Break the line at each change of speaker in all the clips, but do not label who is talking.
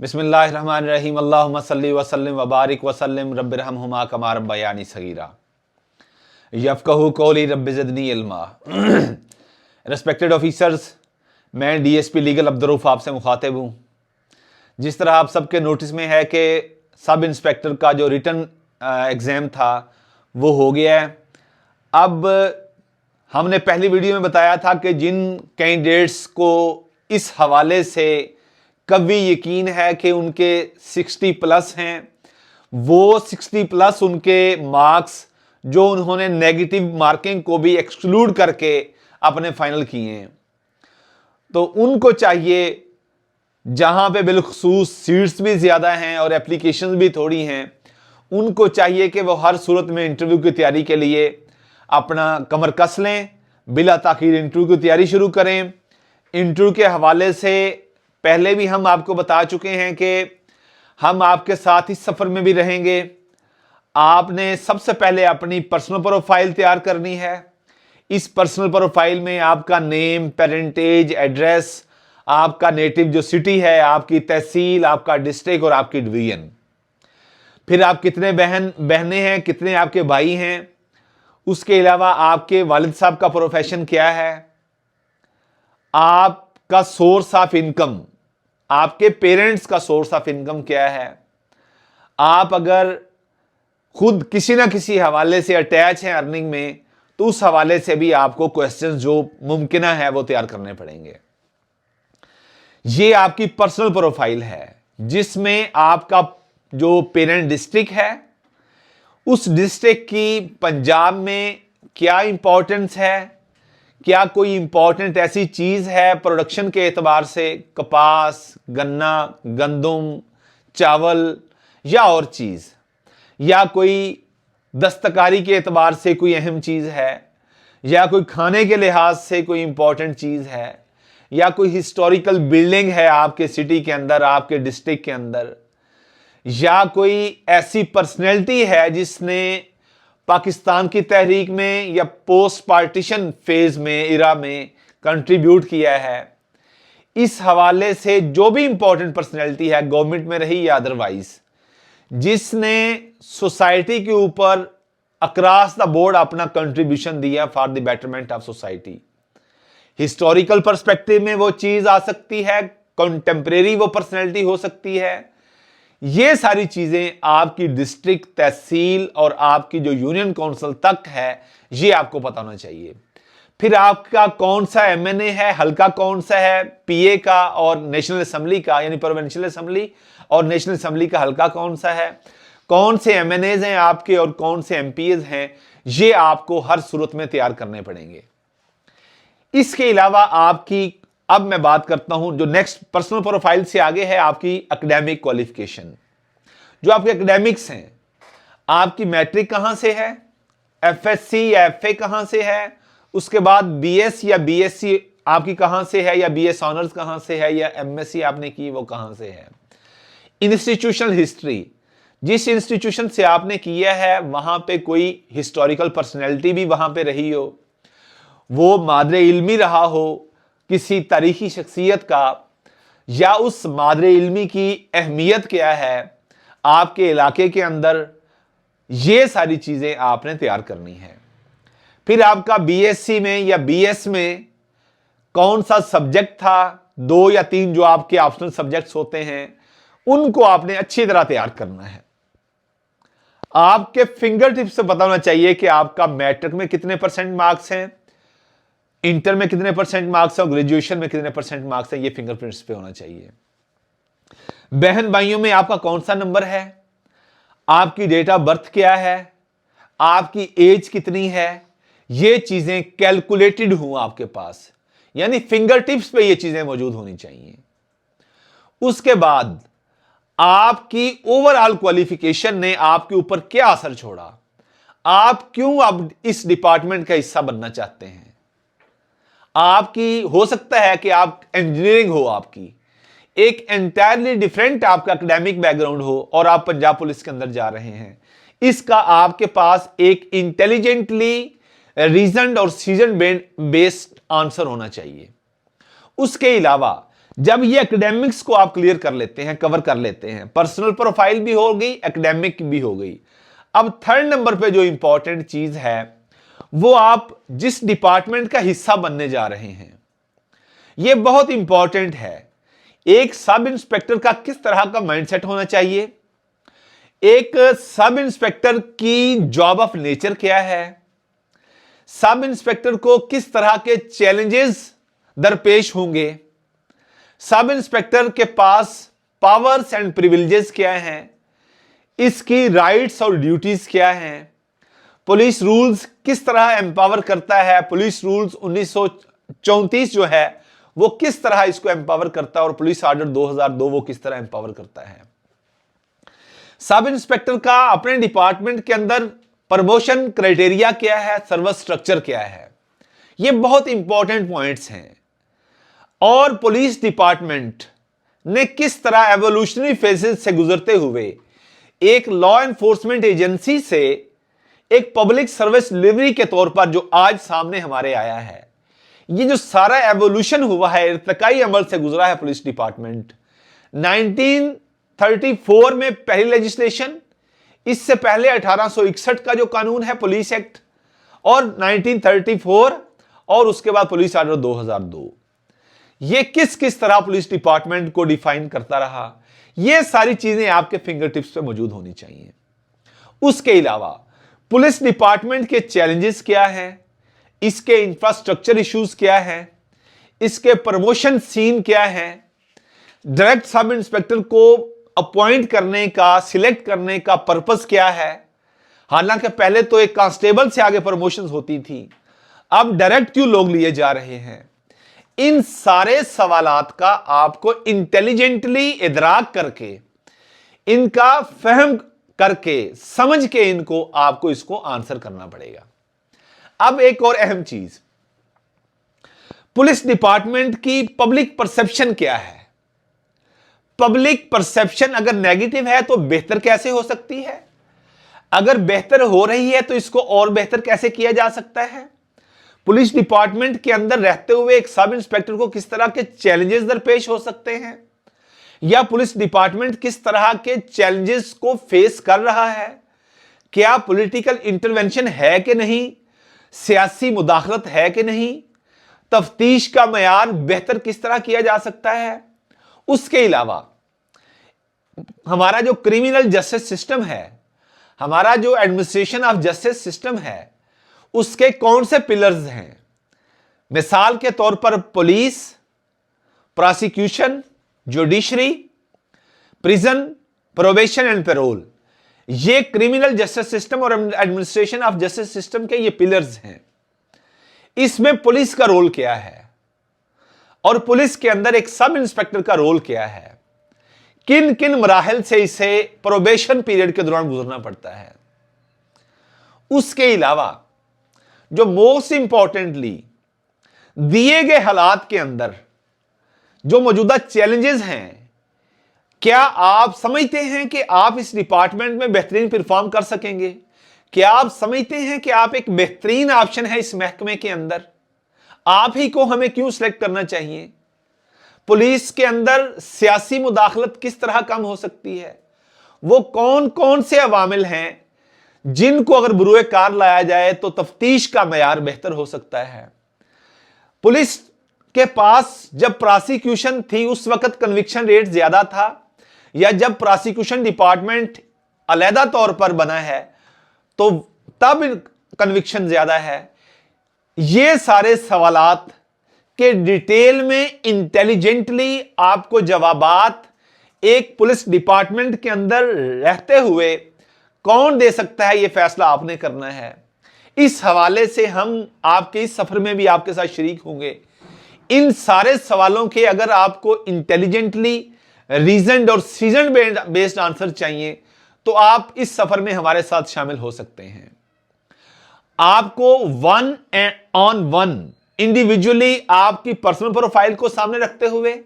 बिस्मिल्लाहिर्रहमानिर्रहीम अल्लाहुम्मा सल्ली व सल्लिम व बारिक व सल्लिम रब्बिरहम्हुमा कमा रब्बयानी सगीरा यफ़क़हू क़ौली रब्बि ज़िदनी इल्मा। रिस्पेक्टेड ऑफिसर्स, मैं डीएसपी लीगल अब्दुर्रऊफ़ आपसे मुखातिब हूँ। जिस तरह आप सबके नोटिस में है कि सब इंस्पेक्टर का जो रिटन एग्ज़ाम था वो हो गया है। अब हमने पहली वीडियो में बताया था कि जिन कैंडिडेट्स को इस हवाले से कभी यकीन है कि उनके 60 प्लस हैं, वो 60 प्लस उनके मार्क्स जो उन्होंने नेगेटिव मार्किंग को भी एक्सक्लूड करके अपने फाइनल किए हैं, तो उनको चाहिए, जहां पे बिलखसूस सीट्स भी ज़्यादा हैं और एप्लीकेशंस भी थोड़ी हैं, उनको चाहिए कि वो हर सूरत में इंटरव्यू की तैयारी के लिए अपना कमर कस लें, बिला ताखीर इंटरव्यू की तैयारी शुरू करें। इंटरव्यू के हवाले से पहले भी हम आपको बता चुके हैं कि हम आपके साथ इस सफ़र में भी रहेंगे। आपने सबसे पहले अपनी पर्सनल प्रोफाइल तैयार करनी है। इस पर्सनल प्रोफाइल में आपका नेम, पेरेंटेज, एड्रेस, आपका नेटिव जो सिटी है, आपकी तहसील, आपका डिस्ट्रिक्ट और आपकी डिवीजन, फिर आप कितने बहनें हैं, कितने आपके भाई हैं, उसके अलावा आपके वालिद साहब का प्रोफेशन क्या है, आपका सोर्स ऑफ इनकम, आपके पेरेंट्स का सोर्स ऑफ इनकम क्या है, आप अगर खुद किसी ना किसी हवाले से अटैच हैं अर्निंग में, तो उस हवाले से भी आपको क्वेश्चंस जो मुमकिन है वो तैयार करने पड़ेंगे। ये आपकी पर्सनल प्रोफाइल है जिसमें आपका जो पेरेंट डिस्ट्रिक्ट है, उस डिस्ट्रिक्ट की पंजाब में क्या इंपॉर्टेंस है, क्या कोई इंपॉर्टेंट ऐसी चीज है प्रोडक्शन के एतबार से, कपास, गन्ना, गंदम, चावल या और चीज, या कोई दस्तकारी के एतबार से कोई अहम चीज है, या कोई खाने के लिहाज से कोई इंपॉर्टेंट चीज है, या कोई हिस्टोरिकल बिल्डिंग है आपके सिटी के अंदर, आपके डिस्ट्रिक्ट के अंदर, या कोई ऐसी पर्सनैलिटी है जिसने पाकिस्तान की तहरीक में या पोस्ट पार्टीशन फेज में, इरा में कंट्रीब्यूट किया है। इस हवाले से जो भी इंपॉर्टेंट पर्सनैलिटी है, गवर्नमेंट में रही या अदरवाइज, जिसने सोसाइटी के ऊपर अक्रॉस द बोर्ड अपना कंट्रीब्यूशन दिया for the betterment of society. Historical perspective में वो चीज आ सकती है, कंटेम्परेरी वो पर्सनैलिटी हो सकती है। ये सारी चीजें आपकी डिस्ट्रिक्ट, तहसील और आपकी जो यूनियन काउंसिल तक है, ये आपको पता होना चाहिए। फिर आपका कौन सा एमएनए है, हल्का कौन सा है, पीए का और नेशनल असेंबली का यानी प्रोविंशियल असेंबली और नेशनल असेंबली का हल्का कौन सा है, कौन से एमएनएज हैं आपके और कौन से एमपीएज हैं, ये आपको हर सूरत में तैयार करने पड़ेंगे। इसके अलावा आपकी, अब मैं बात करता हूं जो नेक्स्ट पर्सनल प्रोफाइल से आगे है, आपकी एकेडमिक क्वालिफिकेशन। जो आपके एकेडमिक्स हैं, आपकी मैट्रिक कहां से है, एफएससी या एफए कहां से है, उसके बाद बीएस या बीएससी आपकी कहां से है, या बीएस ऑनर्स कहां से है, या एमएससी आपने की वो कहां से है। इंस्टीट्यूशनल हिस्ट्री, जिस इंस्टीट्यूशन से आपने किया है वहां पे कोई हिस्टोरिकल पर्सनैलिटी भी वहां पे रही हो, वो मादरे इल्मी रहा हो किसी तारीखी शख्सियत का, या उस मादरे इल्मी की अहमियत क्या है आपके इलाके के अंदर, ये सारी चीजें आपने तैयार करनी है। फिर आपका बीएससी में या बीएस में कौन सा सब्जेक्ट था, 2 या 3 जो आपके ऑप्शनल सब्जेक्ट्स होते हैं, उनको आपने अच्छी तरह तैयार करना है। आपके फिंगर टिप्स से पता होना चाहिए कि आपका मैट्रिक में कितने परसेंट मार्क्स हैं, इंटर में कितने परसेंट मार्क्स है और ग्रेजुएशन में कितने परसेंट मार्क्स है, ये फिंगरप्रिंट्स पे होना चाहिए। बहन भाइयों में आपका कौन सा नंबर है, आपकी डेट ऑफ बर्थ क्या है, आपकी एज कितनी है, ये चीजें कैलकुलेटेड हो आपके पास, यानी फिंगर टिप्स पे ये चीजें मौजूद होनी चाहिए। उसके बाद आपकी ओवरऑल क्वालिफिकेशन ने आपके ऊपर क्या असर छोड़ा, आप क्यों अब इस डिपार्टमेंट का हिस्सा बनना चाहते हैं। आपकी हो सकता है कि आप इंजीनियरिंग हो, आपकी एक एंटायरली डिफरेंट आपका एकेडमिक बैकग्राउंड हो और आप पंजाब पुलिस के अंदर जा रहे हैं। इसका आपके पास एक इंटेलिजेंटली रीजन्ड और सीजन बेस्ड आंसर होना चाहिए। उसके अलावा जब ये एकेडमिक्स को आप क्लियर कर लेते हैं, कवर कर लेते हैं, पर्सनल प्रोफाइल भी हो गई, एकेडमिक भी हो गई। अब थर्ड नंबर पे जो इंपॉर्टेंट चीज है वो आप जिस डिपार्टमेंट का हिस्सा बनने जा रहे हैं, ये बहुत इंपॉर्टेंट है। एक सब इंस्पेक्टर का किस तरह का माइंडसेट होना चाहिए, एक सब इंस्पेक्टर की जॉब ऑफ नेचर क्या है, सब इंस्पेक्टर को किस तरह के चैलेंजेस दरपेश होंगे, सब इंस्पेक्टर के पास पावर्स एंड प्रिविलेजेस क्या हैं, इसकी राइट्स और ड्यूटीज क्या हैं, पुलिस रूल्स किस तरह एम्पावर करता है, पुलिस रूल्स 1934 जो है वो किस तरह इसको एम्पावर करता है, और पुलिस ऑर्डर 2002 वो किस तरह एम्पावर करता है। सब इंस्पेक्टर का अपने डिपार्टमेंट के अंदर प्रमोशन क्राइटेरिया क्या है, सर्विस स्ट्रक्चर क्या है, ये बहुत इंपॉर्टेंट पॉइंट्स हैं। और पुलिस डिपार्टमेंट ने किस तरह एवोल्यूशनरी फेजेस से गुजरते हुए एक लॉ एनफोर्समेंट एजेंसी से एक पब्लिक सर्विस डिलीवरी के तौर पर जो आज सामने हमारे आया है, ये जो सारा एवोल्यूशन हुआ है, इर्तिकाई अमल से गुजरा है पुलिस डिपार्टमेंट। 1934 में पहली लेजिस्लेशन, इससे पहले 1861 का जो कानून है पुलिस एक्ट, और 1934, और उसके बाद पुलिस ऑर्डर 2002। ये किस किस तरह पुलिस डिपार्टमेंट को डिफाइन करता रहा, ये सारी चीजें आपके फिंगर टिप्स पे मौजूद होनी चाहिए। उसके अलावा पुलिस डिपार्टमेंट के चैलेंजेस क्या हैं, इसके इंफ्रास्ट्रक्चर इश्यूज क्या हैं, इसके प्रमोशन सीन क्या है, डायरेक्ट सब इंस्पेक्टर को अपॉइंट करने का, सिलेक्ट करने का पर्पस क्या है। हालांकि पहले तो एक कांस्टेबल से आगे प्रमोशन होती थी, अब डायरेक्ट क्यों लोग लिए जा रहे हैं। इन सारे सवालात का आपको इंटेलिजेंटली इदराक करके, इनका फहम करके, समझ के इनको आपको इसको आंसर करना पड़ेगा। अब एक और अहम चीज, पुलिस डिपार्टमेंट की पब्लिक परसेप्शन क्या है। पब्लिक परसेप्शन अगर नेगेटिव है तो बेहतर कैसे हो सकती है, अगर बेहतर हो रही है तो इसको और बेहतर कैसे किया जा सकता है। पुलिस डिपार्टमेंट के अंदर रहते हुए एक सब इंस्पेक्टर को किस तरह के चैलेंजेस दरपेश हो सकते हैं, या पुलिस डिपार्टमेंट किस तरह के चैलेंजेस को फेस कर रहा है, क्या पॉलिटिकल इंटरवेंशन है कि नहीं, सियासी मुदाखलत है कि नहीं, तफ्तीश का मयार बेहतर किस तरह किया जा सकता है। उसके अलावा हमारा जो क्रिमिनल जस्टिस सिस्टम है, हमारा जो एडमिनिस्ट्रेशन ऑफ जस्टिस सिस्टम है, उसके कौन से पिलर्स हैं। मिसाल के तौर पर police, prosecution, judiciary, prison, probation and parole, ये क्रिमिनल जस्टिस सिस्टम और एडमिनिस्ट्रेशन ऑफ जस्टिस सिस्टम के ये पिलर्स हैं। इसमें पुलिस का रोल क्या है, और पुलिस के अंदर एक सब इंस्पेक्टर का रोल क्या है, किन किन मराहल से इसे प्रोबेशन पीरियड के दौरान गुजरना पड़ता है। उसके अलावा जो मोस्ट इंपॉर्टेंटली दिए गए हालात के अंदर जो मौजूदा चैलेंजेस हैं, क्या आप समझते हैं कि आप इस डिपार्टमेंट में बेहतरीन परफॉर्म कर सकेंगे, क्या आप समझते हैं कि आप एक बेहतरीन ऑप्शन है इस महकमे के अंदर, आप ही को हमें क्यों सिलेक्ट करना चाहिए। पुलिस के अंदर सियासी मुदाखलत किस तरह कम हो सकती है, वो कौन कौन से अवामिल हैं जिनको अगर बुरुए कार लाया जाए तो तफ्तीश का मयार बेहतर हो सकता है। पुलिस के पास जब प्रोसिक्यूशन थी उस वक्त कन्विक्शन रेट ज्यादा था, या जब प्रोसिक्यूशन डिपार्टमेंट अलहदा तौर पर बना है तो तब कन्विक्शन ज्यादा है। ये सारे सवालात के डिटेल में इंटेलिजेंटली आपको जवाबात एक पुलिस डिपार्टमेंट के अंदर रहते हुए कौन दे सकता है, यह फैसला आपने करना है। इस हवाले से हम आपके इस सफर में भी आपके साथ शरीक होंगे। इन सारे सवालों के अगर आपको इंटेलिजेंटली रीजनड और सीजन बेस्ड आंसर चाहिए तो आप इस सफर में हमारे साथ शामिल हो सकते हैं। आपको 1-on-1 इंडिविजुअली आपकी पर्सनल प्रोफाइल को सामने रखते हुए,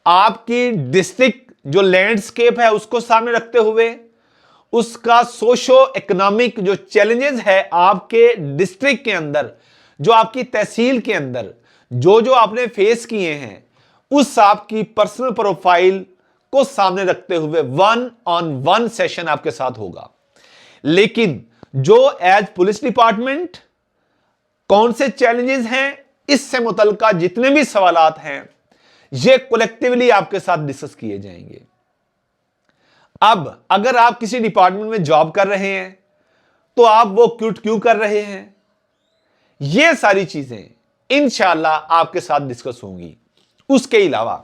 आपकी डिस्ट्रिक्ट जो लैंडस्केप है उसको सामने रखते हुए, उसका सोशो इकोनॉमिक जो चैलेंजेस है आपके डिस्ट्रिक्ट के अंदर, जो आपकी तहसील के अंदर जो जो आपने फेस किए हैं, उस आपकी पर्सनल प्रोफाइल को सामने रखते हुए 1-on-1 सेशन आपके साथ होगा। लेकिन जो एज पुलिस डिपार्टमेंट कौन से चैलेंजेस हैं, इससे मुतल्लिका जितने भी सवालात हैं, ये कलेक्टिवली आपके साथ डिस्कस किए जाएंगे। अब अगर आप किसी डिपार्टमेंट में जॉब कर रहे हैं तो आप वो क्यों कर रहे हैं, ये सारी चीजें इंशाअल्लाह आपके साथ डिस्कस होंगी। उसके अलावा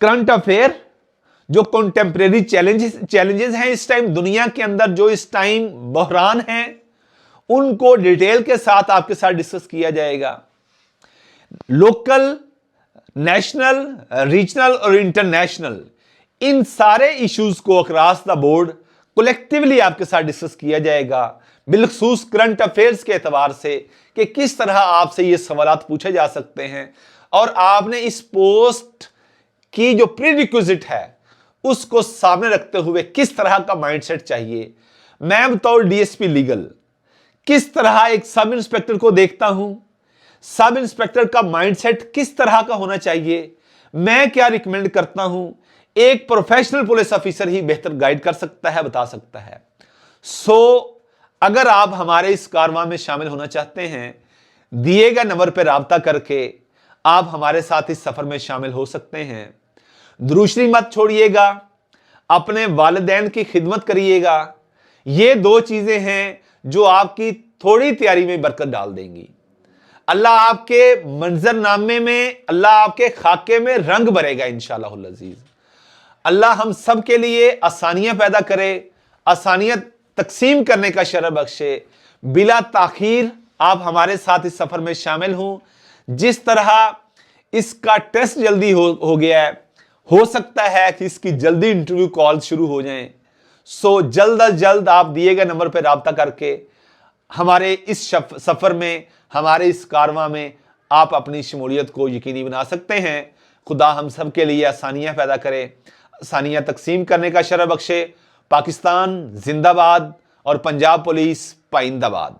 करंट अफेयर, जो कंटेम्प्रेरी चैलेंजेस हैं इस टाइम दुनिया के अंदर, जो इस टाइम बहरान हैं, उनको डिटेल के साथ आपके साथ डिस्कस किया जाएगा। लोकल, नेशनल, रीजनल और इंटरनेशनल, इन सारे इश्यूज को अक्रॉस द बोर्ड कलेक्टिवली आपके साथ डिस्कस किया जाएगा, बिलखसूस करंट अफेयर्स के एतबार से कि किस तरह आपसे ये सवालात पूछे जा सकते हैं और आपने इस पोस्ट की जो प्रीरिक्विजिट है उसको सामने रखते हुए किस तरह का माइंडसेट चाहिए। मैं बतौर डीएसपी लीगल किस तरह एक सब इंस्पेक्टर को देखता हूं, सब इंस्पेक्टर का माइंडसेट किस तरह का होना चाहिए, मैं क्या रिकमेंड करता हूं, एक प्रोफेशनल पुलिस ऑफिसर ही बेहतर गाइड कर सकता है, बता सकता है। अगर आप हमारे इस कारवां में शामिल होना चाहते हैं, दिए गए नंबर पर राब्ता करके आप हमारे साथ इस सफर में शामिल हो सकते हैं। दूसरी मत छोड़िएगा, अपने वालिदैन की खिदमत करिएगा। ये दो चीजें हैं जो आपकी थोड़ी तैयारी में बरकत डाल देंगी। अल्लाह आपके मंजरनामे में, अल्लाह आपके खाके में रंग भरेगा इंशाअल्लाह अज़ीज। अल्लाह हम सब के लिए आसानियां पैदा करे, आसानियां तकसीम करने का शरफ बख्शे। बिला ताखीर आप हमारे साथ इस सफर में शामिल हों। जिस तरह इसका टेस्ट जल्दी हो गया है, हो सकता है कि इसकी जल्दी इंटरव्यू कॉल शुरू हो जाएं। जल्द अज जल्द आप दिए गए नंबर पर राब्ता करके हमारे इस सफर में, हमारे इस कारवां में आप अपनी शमूलियत को यकीनी बना सकते हैं। खुदा हम सब के लिए आसानियां पैदा करे, आसानियां तकसीम करने का शरफ बख्शे। पाकिस्तान जिंदाबाद और पंजाब पुलिस पाइंदाबाद।